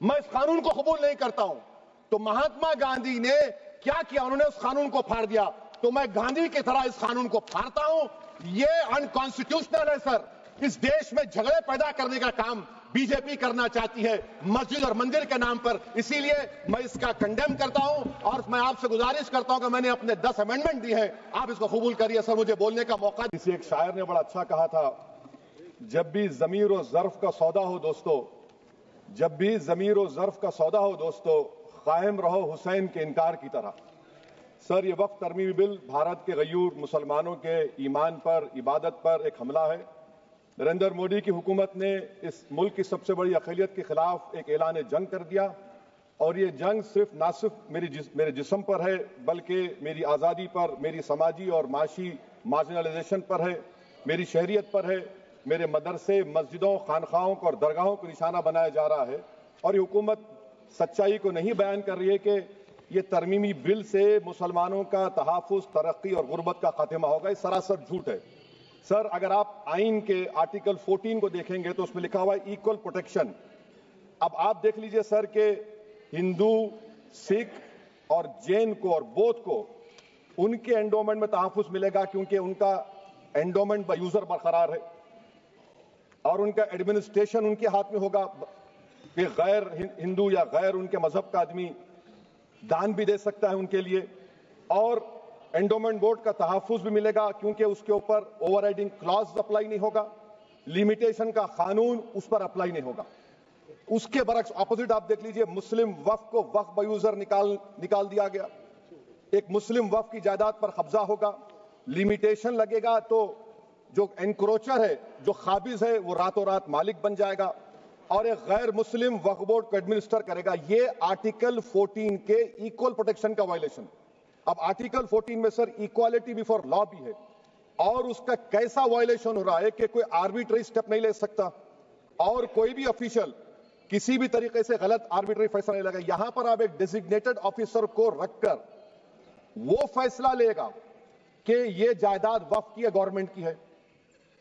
मैं इस कानून को कबूल नहीं करता हूं। तो महात्मा गांधी ने क्या किया, उन्होंने उस कानून को फाड़ दिया, तो मैं गांधी की तरह इस कानून को फाड़ता हूं। ये अनकॉन्स्टिट्यूशनल है सर। इस देश में झगड़े पैदा करने का काम बीजेपी करना चाहती है मस्जिद और मंदिर के नाम पर, इसीलिए मैं इसका कंडेम करता हूं और मैं आपसे गुजारिश करता हूं कि मैंने अपने 10 अमेंडमेंट दिए हैं, आप इसको कबूल करिए। सर मुझे बोलने का मौका। किसी एक शायर ने बड़ा अच्छा कहा था, जब भी ज़मीर और ज़र्फ का सौदा हो दोस्तों, जब भी ज़मीर और ज़र्फ का सौदा हो दोस्तों, कायम रहो हुसैन के इनकार की तरह। सर ये वक्फ तरमीमी बिल भारत के गयूर मुसलमानों के ईमान पर, इबादत पर एक हमला है। नरेंद्र मोदी की हुकूमत ने इस मुल्क की सबसे बड़ी अक़लियत के खिलाफ एक ऐलान जंग कर दिया और ये जंग ना सिर्फ मेरे जिस्म पर है बल्कि मेरी आज़ादी पर, मेरी समाजी और माशी मार्जिनलाइजेशन पर है, मेरी शहरियत पर है, मेरे मदरसे, मस्जिदों, खानखाहों को और दरगाहों को निशाना बनाया जा रहा है। और ये हुकूमत सच्चाई को नहीं बयान कर रही है कि ये तरमीमी बिल से मुसलमानों का तहफ़्फ़ुज़, तरक्की और गुर्बत का खात्मा होगा। ये सरासर झूठ है। सर अगर आप आइन के आर्टिकल 14 को देखेंगे तो उसमें लिखा हुआ है इक्वल प्रोटेक्शन। अब आप देख लीजिए सर के हिंदू, सिख और जैन को और बौद्ध को उनके एंडोमेंट में तहफ़्फ़ुज़ मिलेगा क्योंकि उनका एंडोमेंट बाय यूजर बरकरार है और उनका एडमिनिस्ट्रेशन उनके हाथ में होगा कि गैर हिंदू या गैर उनके मजहब का आदमी दान भी दे सकता है उनके लिए, और एंडोमेंट बोर्ड का तहफ़्फ़ुज़ भी मिलेगा क्योंकि उसके ऊपर ओवरराइडिंग क्लॉज अप्लाई नहीं होगा, लिमिटेशन का कानून उस पर अप्लाई नहीं होगा। उसके बरक्स ऑपोजिट आप देख लीजिए, मुस्लिम वक्फ को वक्फ बाय यूजर निकाल दिया गया। एक मुस्लिम वक्फ की जायदाद पर कब्जा होगा, लिमिटेशन लगेगा तो जो एनक्रोचर है, जो खाबिज है, वो रातों रात मालिक बन जाएगा और एक गैर मुस्लिम वक्फ बोर्ड को एडमिनिस्टर करेगा। ये आर्टिकल 14 के इक्वल प्रोटेक्शन का वायलेशन। अब आर्टिकल 14 में सर इक्वालिटी बिफोर लॉ भी है और उसका कैसा वायलेशन हो रहा है कि कोई आर्बिट्री स्टेप नहीं ले सकता और कोई भी ऑफिशियल किसी भी तरीके से गलत आर्बिट्री फैसला नहीं लेगा। यहां पर आप एक डेजिग्नेटेड ऑफिसर को रखकर वो फैसला लेगा कि ये जायदाद वक्फ की है, गवर्नमेंट की है।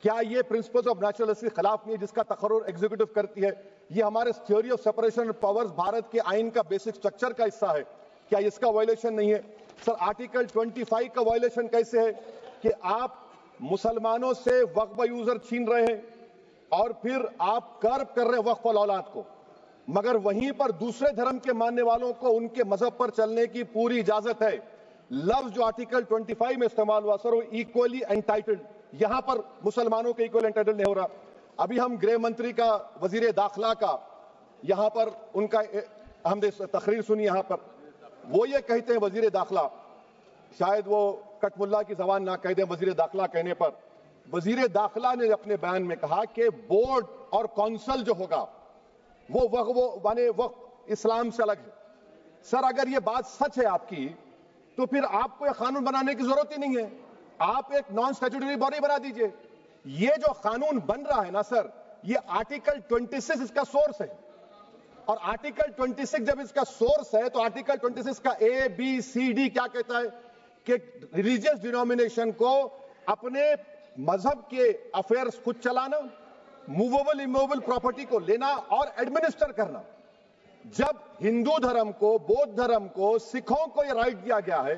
क्या ये प्रिंसिपल्स ऑफ नेचुरलिटी के खिलाफ नहीं है जिसका तकर्रुर एग्जीक्यूटिव करती है? ये हमारे theory of separation of powers Bharat के आइन का बेसिक स्ट्रक्चर का हिस्सा है। क्या इसका वायलेशन नहीं है? सर आर्टिकल 25 का वायलेशन कैसे है कि आप मुसलमानों से वक्फ बाय यूजर छीन रहे हैं और फिर आप कर्ब कर रहे हैं वक्फ वाल औलाद को, मगर वहीं पर दूसरे धर्म के मानने वालों को उनके मजहब पर चलने की पूरी इजाजत है। लफ्ज जो आर्टिकल 25 में इस्तेमाल हुआ सर वो इक्वली एंटाइटल्ड, यहां पर मुसलमानों के इक्वल एंटाइटल्ड नहीं हो रहा। अभी हम गृह मंत्री का, वजीर दाखिला का यहां पर उनका हमने तकरीर सुनी, यहां पर वो ये कहते हैं वजीर दाखिला, शायद वो कटमुल्ला की जबान ना कह दें, वजीर दाखिला कहने पर वजीर दाखिला ने अपने बयान में कहा कि बोर्ड और काउंसिल जो होगा वो माने वक्फ इस्लाम से अलग है। सर अगर ये बात सच है आपकी तो फिर आपको यह कानून बनाने की जरूरत ही नहीं है, आप एक नॉन स्टैट्यूटरी बॉडी बना दीजिए। ये जो कानून बन रहा है ना सर, ये आर्टिकल 26 इसका सोर्स है और आर्टिकल 26 जब इसका सोर्स है तो आर्टिकल 26 का A, B, C, D क्या कहता है कि रिलीजियस डिनोमिनेशन को अपने मजहब के अफेयर्स खुद चलाना, मूवेबल इमूवेबल प्रॉपर्टी को लेना और एडमिनिस्टर करना। जब हिंदू धर्म को, बौद्ध धर्म को, सिखों को यह राइट दिया गया है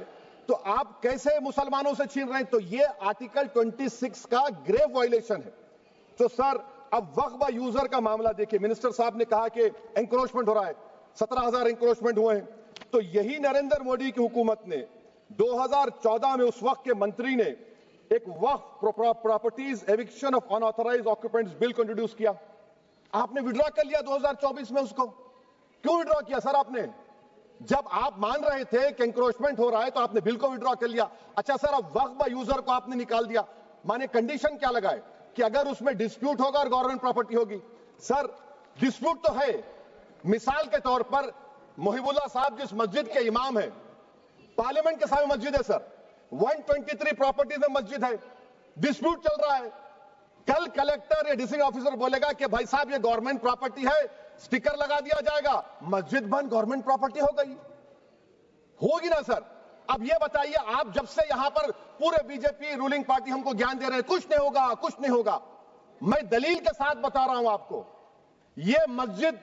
तो आप कैसे मुसलमानों से छीन रहे हैं? तो यह आर्टिकल 26 का ग्रेव वायलेशन है। तो सर अब वक्फ बाय यूजर का मामला देखिए, मिनिस्टर साहब ने कहा कि एंक्रोचमेंट हो रहा है, 17,000 एंक्रोचमेंट हुए हैं। तो यही नरेंद्र मोदी की हुकूमत ने 2014 में उस वक्त के मंत्री ने एक Waqf properties eviction of unauthorised occupants bill को इंट्रोड्यूस किया। आपने विड्रॉ कर लिया 2024 में उसको। क्यों विड्रॉ किया सर आपने? जब आप मान रहे थे कि एंक्रोचमेंट हो रहा है तो आपने बिल को विड्रॉ कर लिया। अच्छा सर अब वक्फ बाय यूजर को आपने निकाल दिया, माने कंडीशन क्या लगाए कि अगर उसमें डिस्प्यूट होगा और गवर्नमेंट प्रॉपर्टी होगी। सर डिस्प्यूट तो है, मिसाल के तौर पर मोहिबुल्लाह साहब जिस मस्जिद के इमाम है, पार्लियामेंट के सामने मस्जिद है सर, 123 प्रॉपर्टीज में मस्जिद है, डिस्प्यूट चल रहा है। कल कलेक्टर या डिस्ट्रिक्ट ऑफिसर बोलेगा कि भाई साहब ये गवर्नमेंट प्रॉपर्टी है, स्टिकर लगा दिया जाएगा, मस्जिद बंद, गवर्नमेंट प्रॉपर्टी हो गई, होगी ना सर? अब ये बताइए, आप जब से यहां पर पूरे बीजेपी रूलिंग पार्टी हमको ज्ञान दे रहे हैं कुछ नहीं होगा, कुछ नहीं होगा। मैं दलील के साथ बता रहा हूं आपको ये मस्जिद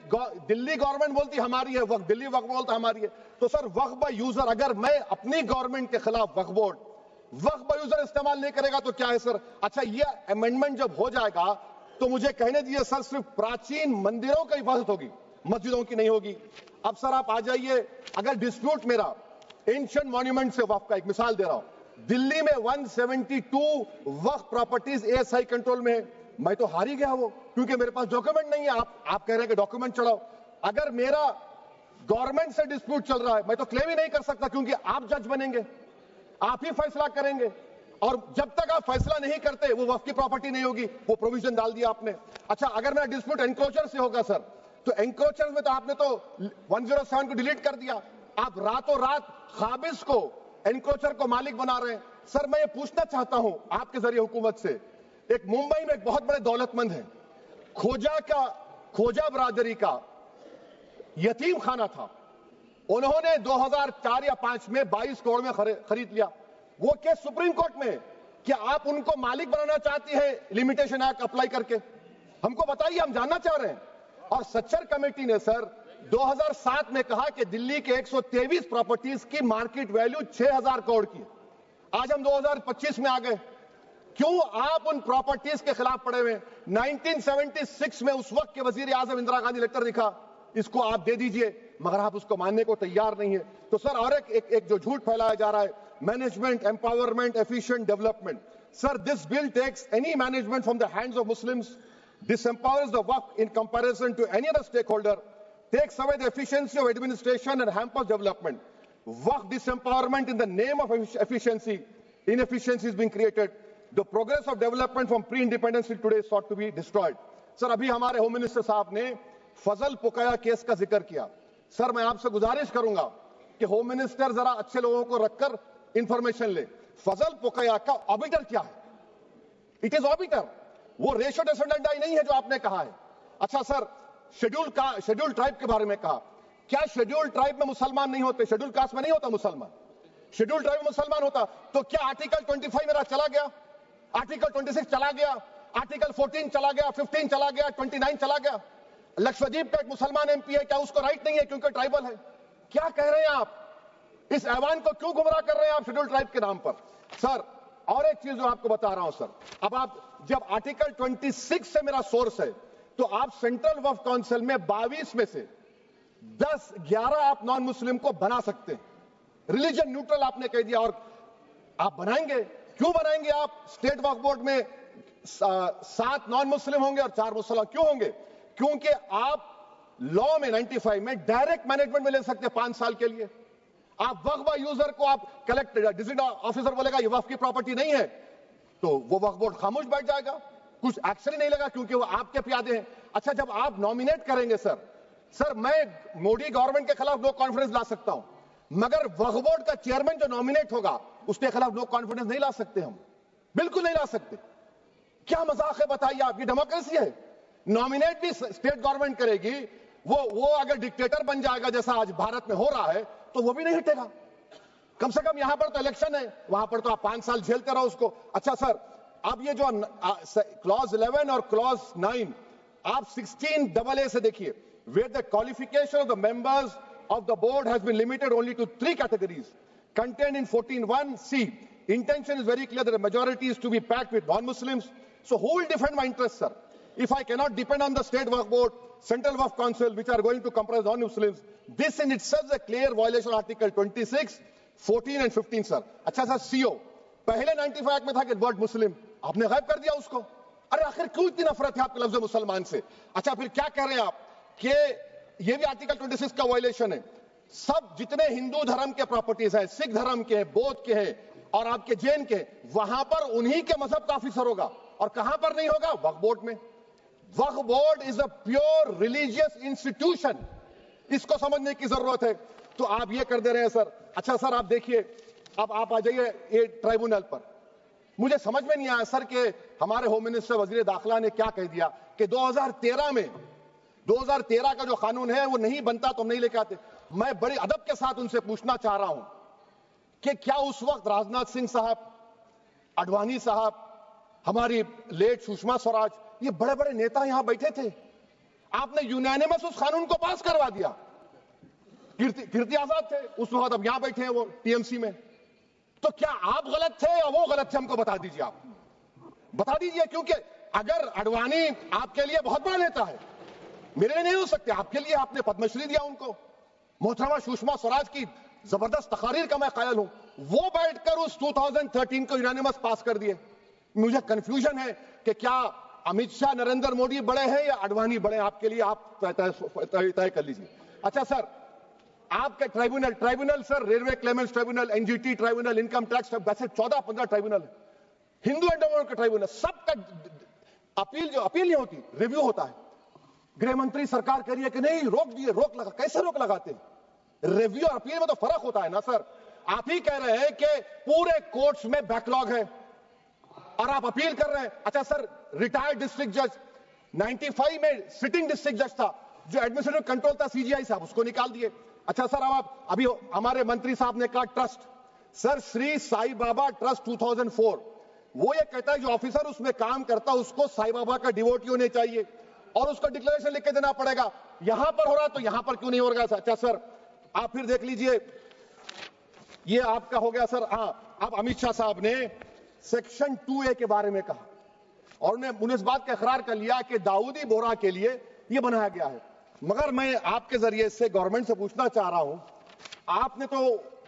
दिल्ली गवर्नमेंट बोलती हमारी है, वक्फ दिल्ली वक्फ बोलता हमारी है। तो सर वक्फ बाय यूजर, अगर मैं अपनी गवर्नमेंट के खिलाफ वक्फ बोर्ड वक्फ बाय यूजर इस्तेमाल नहीं करेगा तो क्या है सर? अच्छा, ये अमेंडमेंट जब हो जाएगा तो मुझे कहने दीजिए सर, सिर्फ प्राचीन मंदिरों की हिफाजत होगी, मस्जिदों की नहीं होगी। अब सर आप आ जाइए, अगर डिस्प्यूट मेरा एंशिएंट मॉन्यूमेंट से वक्फ का, एक मिसाल दे रहा हूं, दिल्ली में 172 वक्फ प्रॉपर्टीज एएसआई कंट्रोल में है, मैं तो हार ही गया वो, क्योंकि मेरे पास डॉक्यूमेंट नहीं है। आप कह रहे हैं कि डॉक्यूमेंट चढ़ाओ। अगर मेरा गवर्नमेंट से डिस्प्यूट चल रहा है, मैं तो क्लेम ही नहीं कर सकता, क्योंकि आप जज बनेंगे, आप ही फैसला करेंगे, और जब तक आप फैसला नहीं करते वो वक्फ की प्रॉपर्टी नहीं होगी। वो प्रोविजन डाल दिया आपने। अच्छा, अगर मेरा डिस्प्यूट एनक्रोचर से होगा सर, तो एनक्रोचर में तो आपने तो 107 को डिलीट कर दिया। आप रातों रात खाबिज को, एनक्रोचर को मालिक बना रहे हैं। सर मैं ये पूछना चाहता हूं आपके जरिए हुकूमत से, एक मुंबई में एक बहुत बड़े दौलतमंद है, खोजा बरादरी का यतीम खाना था, उन्होंने 2004 या 5 में 22 करोड़ में खरीद लिया। वो केस सुप्रीम कोर्ट में, क्या आप उनको मालिक बनाना चाहती है लिमिटेशन एक्ट अप्लाई करके? हमको बताइए, हम जानना चाह रहे हैं। और सच्चर कमेटी ने सर 2007 में कहा कि दिल्ली के 123 प्रॉपर्टीज की मार्केट वैल्यू 6000 करोड़ की। आज हम 2025 में आ गए, क्यों आप उन प्रॉपर्टीज के खिलाफ पड़े हुए? 1976 में उस वक्त के वजीर आजम इंदिरा गांधी लेटर लिखा, इसको आप दे दीजिए, मगर आप उसको मानने को तैयार नहीं है। तो सर और एक जो झूठ फैलाया जा रहा है, management empowerment efficient development. Sir this bill takes any management from the hands of Muslims, disempowers the waqf in comparison to any other stakeholder, takes away the efficiency of administration and hampers development. Waqf disempowerment in the name of efficiency, inefficiency is being created. The progress of development from pre-independence till today is sought to be destroyed. Sir अभी हमारे home minister साहब ने फजल पुकाया case का जिक्र किया। Sir मैं आपसे गुजारिश करूंगा कि होम मिनिस्टर जरा अच्छे लोगों को रखकर इंफॉर्मेशन ले। फजल पुकाया का ऑबिटर क्या है? इट इज ऑबिटर, वो रेशो डिसोडेंडाई नहीं है जो आपने कहा है। अच्छा सर, शेड्यूल ट्राइब के बारे में कहा, क्या शेड्यूल ट्राइब में मुसलमान नहीं होते? शेड्यूल कास्ट में नहीं होता मुसलमान, शेड्यूल ट्राइब में मुसलमान होता। तो क्या आर्टिकल 25 मेरा चला गया, आर्टिकल 26 चला गया, आर्टिकल 14 चला गया, 15 चला गया, 29 चला गया? लक्षद्वीप का एक मुसलमान एमपी है, क्या उसको राइट नहीं है क्योंकि ट्राइबल है? क्या कह रहे हैं आप? इस ऐवान को क्यों गुमराह कर रहे हैं आप शेड्यूल ट्राइब के नाम पर? सर और एक चीज जो आपको बता रहा हूं सर, अब आप जब आर्टिकल 26 से मेरा सोर्स है, तो आप सेंट्रल वक्फ काउंसिल में 22 में से 11 आप नॉन मुस्लिम को बना सकते हैं। रिलीजन न्यूट्रल आपने कह दिया, और आप बनाएंगे, क्यों बनाएंगे आप? स्टेट वक्फ बोर्ड में 7 नॉन मुस्लिम होंगे और 4 मुसलमान क्यों होंगे? क्योंकि आप लॉ में 95 में डायरेक्ट मैनेजमेंट में ले सकते हैं 5 साल के लिए। आप वक्फ बाय यूजर को आप कलेक्टर डिस्ट्रिक्ट ऑफिसर बोलेगा ये वक्फ की प्रॉपर्टी नहीं है, तो वो वक्फ बोर्ड खामोश बैठ जाएगा, कुछ एक्शन ही नहीं लगा, क्योंकि वो आपके प्यादे हैं। अच्छा, जब आप नॉमिनेट करेंगे सर मैं मोदी गवर्नमेंट के खिलाफ नो कॉन्फिडेंस ला सकता हूं, मगर वक्फ बोर्ड का चेयरमैन जो नॉमिनेट होगा उसके खिलाफ नो कॉन्फिडेंस नहीं ला सकते, हम बिल्कुल नहीं ला सकते। क्या मजाक है बताइए आप? ये डेमोक्रेसी है। नॉमिनेट भी स्टेट गवर्नमेंट करेगी, वो अगर डिक्टेटर बन जाएगा जैसा आज भारत में हो रहा है, तो वो भी नहीं हटेगा। कम से कम यहां पर तो इलेक्शन है, वहां पर तो आप 5 साल झेलते रहो उसको। अच्छा सर, अब ये जो क्लॉज 11 और क्लॉज 9 आप 16AA से देखिए, where the qualification of the members of the board has been limited only to 3 categories contained in 14(1)(c). Intention is very clear that the majority is to be packed with non-Muslims. So who will defend my interests, sir? If I cannot depend on the state waqf board, central waqf council, which are going to comprise non-Muslims, this in itself is a clear violation of Article 26, 14 and 15, sir. अच्छा sir, CO पहले 95 act में था कि word मुस्लिम, आपने गायब कर दिया उसको। अरे आखिर क्यों इतनी नफरत है आपके लफ्ज मुसलमान से? अच्छा फिर क्या कह रहे हैं आप कि ये भी आर्टिकल 26 का वायलेशन है। सब जितने हिंदू धर्म के प्रॉपर्टीज हैं, सिख धर्म के, बौद्ध के हैं और आपके जैन के, वहां पर उन्हीं के मजहब का ऑफिसर होगा, और कहां पर नहीं होगा? वक्फ बोर्ड में। Waqf board is a pure religious institution, इसको समझने की जरूरत है। तो आप ये कर दे रहे हैं सर। अच्छा सर, आप देखिए, अब आप आ जाइए ये ट्राइब्यूनल पर। मुझे समझ में नहीं आया सर कि हमारे होम मिनिस्टर वजीर दाखिला ने क्या कह दिया कि 2013 का जो कानून है वो नहीं बनता तो हम नहीं लेके आते। मैं बड़े अदब के साथ उनसे पूछना चाह रहा हूं कि क्या उस वक्त राजनाथ सिंह साहब, आडवाणी साहब, हमारी लेट सुषमा स्वराज, ये बड़े बड़े नेता यहां बैठे थे? आपने यूनानिमस उस कानून को पास करवा दिया। कीर्ति आजाद थे उस वक्त, अब यहां बैठे हैं वो टीएमसी में। तो क्या आप गलत थे या वो गलत थे? हमको बता दीजिए, आप बता दीजिए। क्योंकि अगर अडवाणी आपके लिए बहुत बड़ा नेता है, मेरे लिए नहीं हो सकते, आपके लिए आपने पद्मश्री दिया उनको, मोहतरमा सुषमा स्वराज की जबरदस्त तकारीर का मैं कायल हूं, वो बैठकर उस 2013 को यूनानिमस पास कर दिए। मुझे कंफ्यूजन है कि क्या अमित शाह नरेंद्र मोदी बड़े हैं या अडवाणी बड़े हैं? आपके लिए आप तय कर लीजिए। अच्छा सर, आपके tribunal sir, railway Clements tribunal, NGT tribunal, income tax, वैसे 14-15 ट्राइब्यूनल है, हिंदू एंडोमेंट का ट्राइब्यूनल, सबका अपील नहीं होती, रिव्यू होता है। गृह मंत्री सरकार कह रही है कि नहीं रोक दिए, रोक लगा, कैसे रोक लगाते हैं? रिव्यू और अपील में तो फर्क होता है ना सर। आप ही कह रहे हैं कि पूरे कोर्ट्स में बैकलॉग है और आप अपील कर रहे हैं। अच्छा सर, रिटायर्ड डिस्ट्रिक्ट जज 95 में सिटिंग डिस्ट्रिक्ट जज था, जो एडमिनिस्ट्रेटिव कंट्रोल था सीजीआई साहब, उसको निकाल दिए। अच्छा सर, अब आप अभी हमारे मंत्री साहब ने कहा trust, sir Shri Sai Baba trust 2004, वो ये कहता है जो ऑफिसर उसमें काम करता है उसको साई बाबा का डिवोटी होने चाहिए और उसको डिक्लेरेशन लिख के देना पड़ेगा। यहां पर हो रहा तो यहां पर क्यों नहीं हो रहा? अच्छा सर, आप फिर देख लीजिए, ये आपका हो गया सर। हाँ, अब अमित शाह साहब ने सेक्शन 2A के बारे में कहा और उन्हें इस बात का इकरार कर लिया कि दाऊदी बोहरा के लिए यह बनाया गया है। मगर मैं आपके जरिए से गवर्नमेंट से पूछना चाह रहा हूं, आपने तो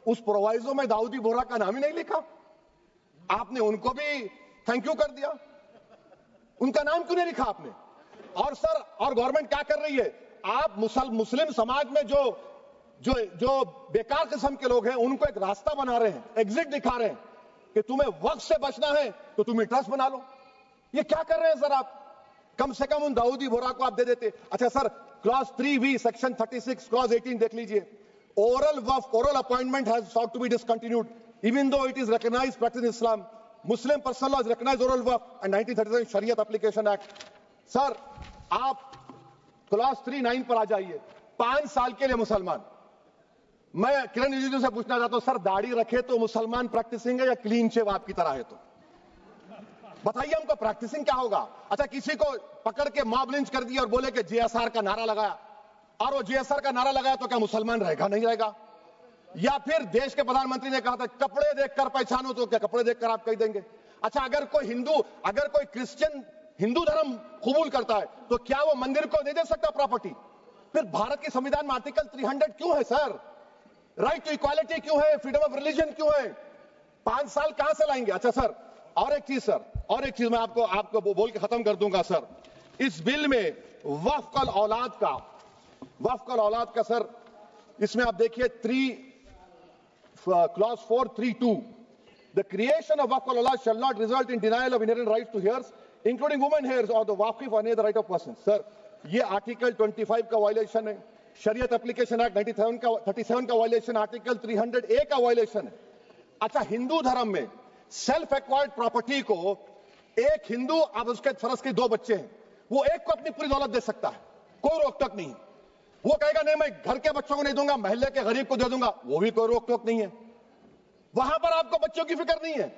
उस प्रोवाइजो में दाऊदी बोहरा का नाम ही नहीं लिखा, आपने उनको भी थैंक यू कर दिया, उनका नाम क्यों नहीं लिखा आपने? और सर, और गवर्नमेंट क्या कर रही है? आप मुस्लिम समाज में जो बेकार किस्म के लोग हैं उनको एक रास्ता बना रहे हैं, एग्जिट दिखा रहे हैं कि तुम्हें वक्त से बचना है तो तुम ट्रस्ट बना लो। ये क्या कर रहे हैं सर आप? कम से कम उन दाऊदी बोहरा को आप दे देते। अच्छा sir, clause 3V section 36 clause 18 देख लीजिए, oral appointment has sought to be discontinued even though it is recognized practice in Islam. Muslim personal laws recognize oral waqf and 1937 Shariat Application Act. Sir, आप clause 39 पर आ जाइए, 5 साल के लिए मुसलमान। मैं किरण रिजिजू से पूछना चाहता हूं, सर दाढ़ी रखे तो मुसलमान प्रैक्टिसिंग है या क्लीन शेव आपकी तरह है? तो बताइए हमको, प्रैक्टिसिंग क्या होगा? अच्छा, किसी को पकड़ के मॉब लिंच कर दिया और बोले कि जेएसआर का नारा लगाया, और वो जेएसआर का नारा लगाया तो क्या मुसलमान रहेगा? नहीं रहेगा। या फिर देश के प्रधानमंत्री ने कहा था कपड़े देखकर पहचानो, तो क्या कपड़े देखकर आप कह देंगे? अच्छा, अगर कोई क्रिश्चियन हिंदू धर्म कबूल करता है तो क्या वो मंदिर को नहीं दे सकता प्रॉपर्टी? फिर भारत के संविधान में आर्टिकल 300 क्यों है सर? राइट टू इक्वालिटी क्यों है? फ्रीडम ऑफ रिलीजन क्यों है? 5 साल कहां से लाएंगे? अच्छा सर, और एक चीज मैं आपको बोल के खत्म कर दूंगा सर। इस बिल में वक्फ अल औलाद का सर, इसमें आप देखिए clause 432, the creation of waqf अल औलाद shall not result in denial of inherent rights to heirs including women heirs और द वाकिफ और the right of person. Sir, ये आर्टिकल 25 का वायलेशन है, शरीयत एप्लीकेशन एक्ट 37 का वायलेशन, आर्टिकल 300A का वायलेशन है। अच्छा, हिंदू धर्म में सेल्फ एक्वायर्ड प्रॉपर्टी को एक हिंदू, अब उसके फर्ज के 2 बच्चे हैं, वो एक को अपनी पूरी दौलत दे सकता है, कोई रोक टोक नहीं। वो कहेगा नहीं मैं घर के बच्चों को नहीं दूंगा, मोहल्ले के गरीब को दे दूंगा, वो भी कोई रोक टोक नहीं है। वहां पर आपको बच्चों की फिक्र नहीं है।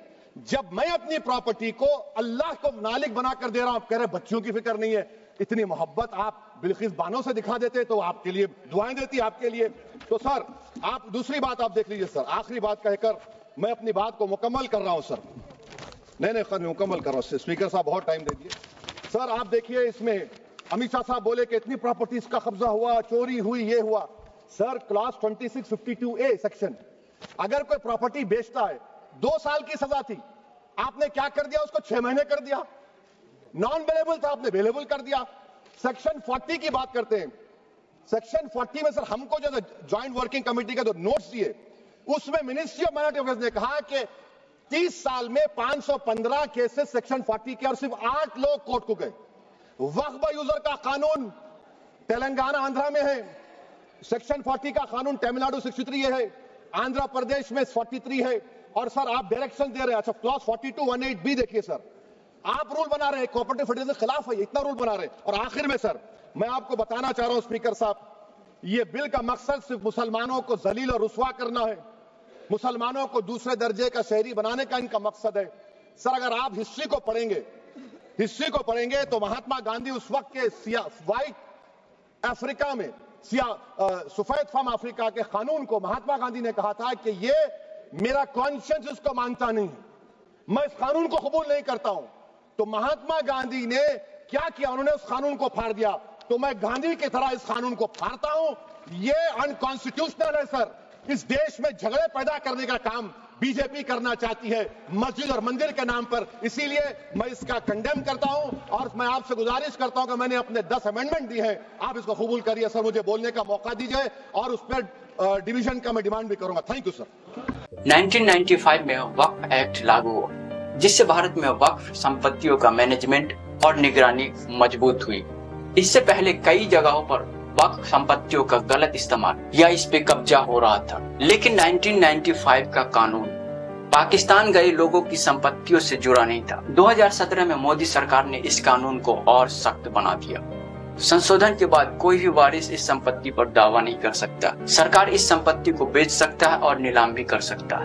जब मैं अपनी प्रॉपर्टी को अल्लाह को मालिक बनाकर दे रहा हूं, आप कह रहे बच्चों की फिक्र नहीं है। इतनी मोहब्बत आप बिल्किस बानो से दिखा देते तो आपके लिए दुआएं देती आपके लिए। तो सर, आप दूसरी बात आप देख लीजिए सर, आखिरी बात कहकर मैं अपनी बात को मुकम्मल कर रहा हूं सर। नहीं मुकम्मल कर रहा हूं। स्पीकर साहब बहुत टाइम दे दिए सर। आप देखिए, इसमें अमित शाह साहब बोले कि इतनी प्रॉपर्टीज का कब्जा हुआ, चोरी हुई, ये हुआ। सर, क्लॉज 2652A सेक्शन, अगर कोई प्रॉपर्टी बेचता है 2 साल की सजा थी, आपने क्या कर दिया? उसको 6 महीने कर दिया। नॉन अवेलेबल था, आपने अवेलेबल कर दिया। सेक्शन 40 की बात करते हैं। सेक्शन 40 में सर हमको जो ज्वाइंट वर्किंग कमेटी के जो नोट्स दिए, उसमें मिनिस्ट्री ऑफ माइनॉरिटी अफेयर्स ने कहा कि 30 साल में 515 केसेस सेक्शन 40 के और सिर्फ 8 लोग कोर्ट को गए। वक्फ यूजर का कानून तेलंगाना आंध्रा में है, सेक्शन 40 का कानून तमिलनाडु 63 है, आंध्र प्रदेश में 43 है। और सर आप डायरेक्शन दे रहे हैं। अच्छा, क्लॉज 4218B देखिए सर, आप रूल बना रहे हैं, कोऑपरेटिव फेडरलिज्म के खिलाफ है, इतना रूल बना रहे हैं। और आखिर में सर मैं आपको बताना चाह रहा हूं स्पीकर साहब, ये बिल का मकसद सिर्फ मुसलमानों को जलील और रुस्वा करना है, मुसलमानों को दूसरे दर्जे का शहरी बनाने का इनका मकसद है। सर, अगर आप हिस्ट्री को पढ़ेंगे तो महात्मा गांधी उस वक्त के व्हाइट अफ्रीका में सफेद फार्म अफ्रीका के कानून को महात्मा गांधी ने कहा था कि ये मेरा कॉन्शियंस इसको मानता नहीं है, मैं इस कानून को कबूल नहीं करता हूं। तो महात्मा गांधी ने क्या किया, उन्होंने उस कानून को फाड़ दिया। तो मैं गांधी की तरह इस कानून को फाड़ता हूं। ये अनकॉन्स्टिट्यूशनल है सर। इस देश में झगड़े पैदा करने का काम बीजेपी करना चाहती है मस्जिद और मंदिर के नाम पर, इसीलिए मैं इसका कंडेम करता हूं और मैं आपसे गुजारिश करता हूं कि मैंने अपने 10 अमेंडमेंट दिए हैं, आप इसको कबूल करिए सर, मुझे बोलने का मौका दीजिए और उस पर डिवीजन का मैं डिमांड भी करूंगा। Thank you sir. 1995 में वक्फ एक्ट लागू हुआ, जिससे भारत में वक्फ संपत्तियों का मैनेजमेंट और निगरानी मजबूत हुई। इससे पहले कई जगहों पर वक्फ संपत्तियों का गलत इस्तेमाल या इस पे कब्जा हो रहा था, लेकिन 1995 का कानून पाकिस्तान गए लोगों की संपत्तियों से जुड़ा नहीं था। 2017 में मोदी सरकार ने इस कानून को और सख्त बना दिया। संशोधन के बाद कोई भी वारिस इस संपत्ति पर दावा नहीं कर सकता। सरकार इस संपत्ति को बेच सकता है और नीलाम भी कर सकता है।